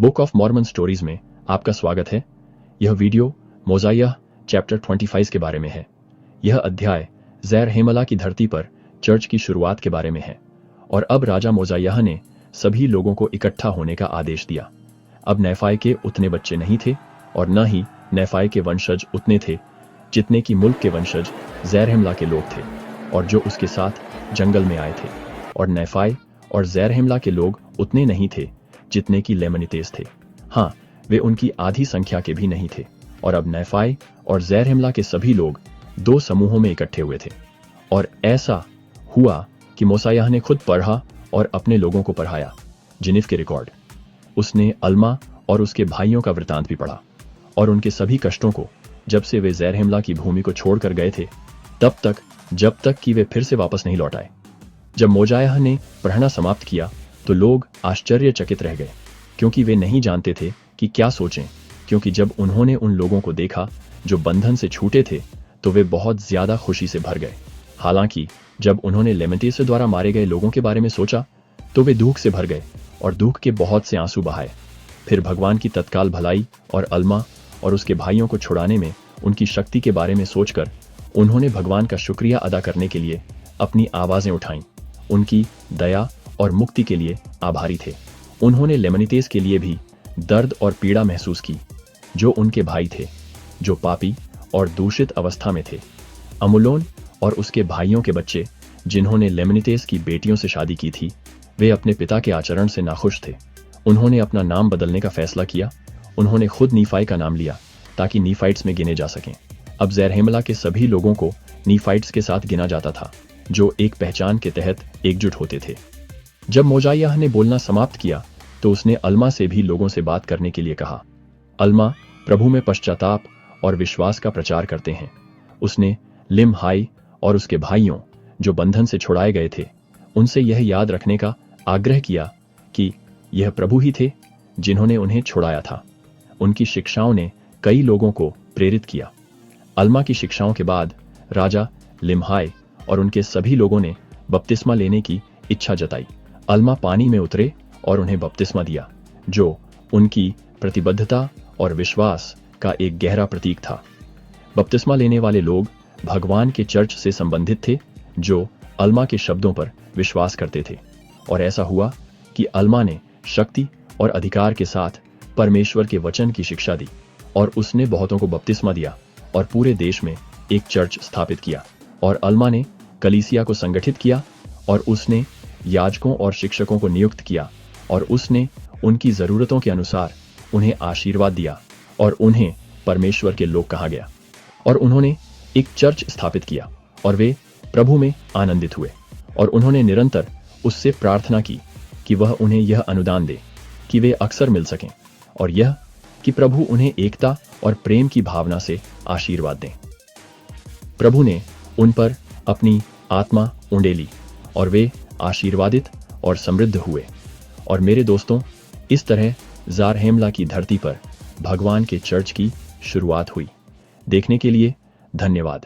Book of Mormon stories में आपका स्वागत है। यह वीडियो मोजाइया चैप्टर 25 के बारे में है। यह अध्याय ज़ेरहैमला की धरती पर चर्च की शुरुआत के बारे में है। और अब राजा मोजाइया ने सभी लोगों को इकट्ठा होने का आदेश दिया। अब नेफाय के उतने बच्चे नहीं थे और न ही नेफाय के वंशज उतने थे जितने की मुल्क के वंशज ज़ेरहैमला के लोग थे और जो उसके साथ जंगल में आए थे। और नेफाय और ज़ेरहैमला के लोग उतने नहीं थे जितने की लेमनीतेस थे। हाँ, वे उनकी आधी संख्या के भी नहीं थे। और अब नेफाय और ज़ेरहैमला के सभी लोग दो समूहों में इकट्ठे हुए थे। और ऐसा हुआ कि मोसायाह ने खुद पढ़ा और अपने लोगों को पढ़ाया जिनिफ के रिकॉर्ड। उसने अल्मा और उसके भाइयों का वृतांत भी पढ़ा और उनके सभी कष्टों को, जब से वे ज़ेरहैमला की भूमि को छोड़कर गए थे तब तक, जब तक कि वे फिर से वापस नहीं लौट आए। जब मोजायाह ने पढ़ना समाप्त किया तो लोग आश्चर्यचकित रह गए, क्योंकि वे नहीं जानते थे कि क्या सोचें। क्योंकि जब उन्होंने उन लोगों को देखा जो बंधन से छूटे थे तो वे बहुत ज्यादा खुशी से भर गए। हालांकि जब उन्होंने लेमनीतेस द्वारा मारे गए लोगों के बारे में सोचा तो वे दुख से भर गए और दुख के बहुत से आंसू बहाए। फिर भगवान की तत्काल भलाई और अल्मा और उसके भाइयों को छुड़ाने में उनकी शक्ति के बारे में सोचकर उन्होंने भगवान का शुक्रिया अदा करने के लिए अपनी आवाजें उठाईं। उनकी दया और मुक्ति के लिए आभारी थे। उन्होंने लेमनीतेस के लिए भी दर्द और पीड़ा महसूस की, जो उनके भाई थे जो पापी और दूषित अवस्था में थे। अमुलोन और उसके भाइयों के बच्चे जिन्होंने लेमनीतेस की बेटियों से शादी की थी, वे अपने पिता के आचरण से नाखुश थे। उन्होंने अपना नाम बदलने का फैसला किया। उन्होंने खुद नीफाई का नाम लिया ताकि नीफाइट्स में गिने जा सकें। अब ज़ेरहैमला के सभी लोगों को नीफाइट्स के साथ गिना जाता था, जो एक पहचान के तहत एकजुट होते थे। जब मोजाइयाह ने बोलना समाप्त किया तो उसने अल्मा से भी लोगों से बात करने के लिए कहा। अल्मा प्रभु में पश्चाताप और विश्वास का प्रचार करते हैं। उसने लिमहाई और उसके भाइयों जो बंधन से छुड़ाए गए थे उनसे यह याद रखने का आग्रह किया कि यह प्रभु ही थे जिन्होंने उन्हें छुड़ाया था। उनकी शिक्षाओं ने कई लोगों को प्रेरित किया। अल्मा की शिक्षाओं के बाद राजा लिमहाई और उनके सभी लोगों ने बपतिस्मा लेने की इच्छा जताई। अल्मा पानी में उतरे और उन्हें बपतिस्मा दिया, जो उनकी प्रतिबद्धता और विश्वास का एक गहरा प्रतीक था। बपतिस्मा लेने वाले लोग भगवान के चर्च से संबंधित थे जो अल्मा के शब्दों पर विश्वास करते थे। और ऐसा हुआ कि अल्मा ने शक्ति और अधिकार के साथ परमेश्वर के वचन की शिक्षा दी और उसने बहुतों को बपतिस्मा दिया और पूरे देश में एक चर्च स्थापित किया। और अल्मा ने कलीसिया को संगठित किया और उसने याजकों और शिक्षकों को नियुक्त किया और उसने उनकी जरूरतों के अनुसार उन्हें आशीर्वाद दिया और उन्हें परमेश्वर के लोग कहा गया। और उन्होंने एक चर्च स्थापित किया और वे प्रभु में आनंदित हुए। और उन्होंने निरंतर उससे प्रार्थना की कि वह उन्हें यह अनुदान दे कि वे अक्सर मिल सकें, और यह कि प्रभु उन्हें एकता और प्रेम की भावना से आशीर्वाद दें। प्रभु ने उन पर अपनी आत्मा उंडेली और वे आशीर्वादित और समृद्ध हुए। और मेरे दोस्तों, इस तरह ज़ेरहैमला की धरती पर भगवान के चर्च की शुरुआत हुई। देखने के लिए धन्यवाद।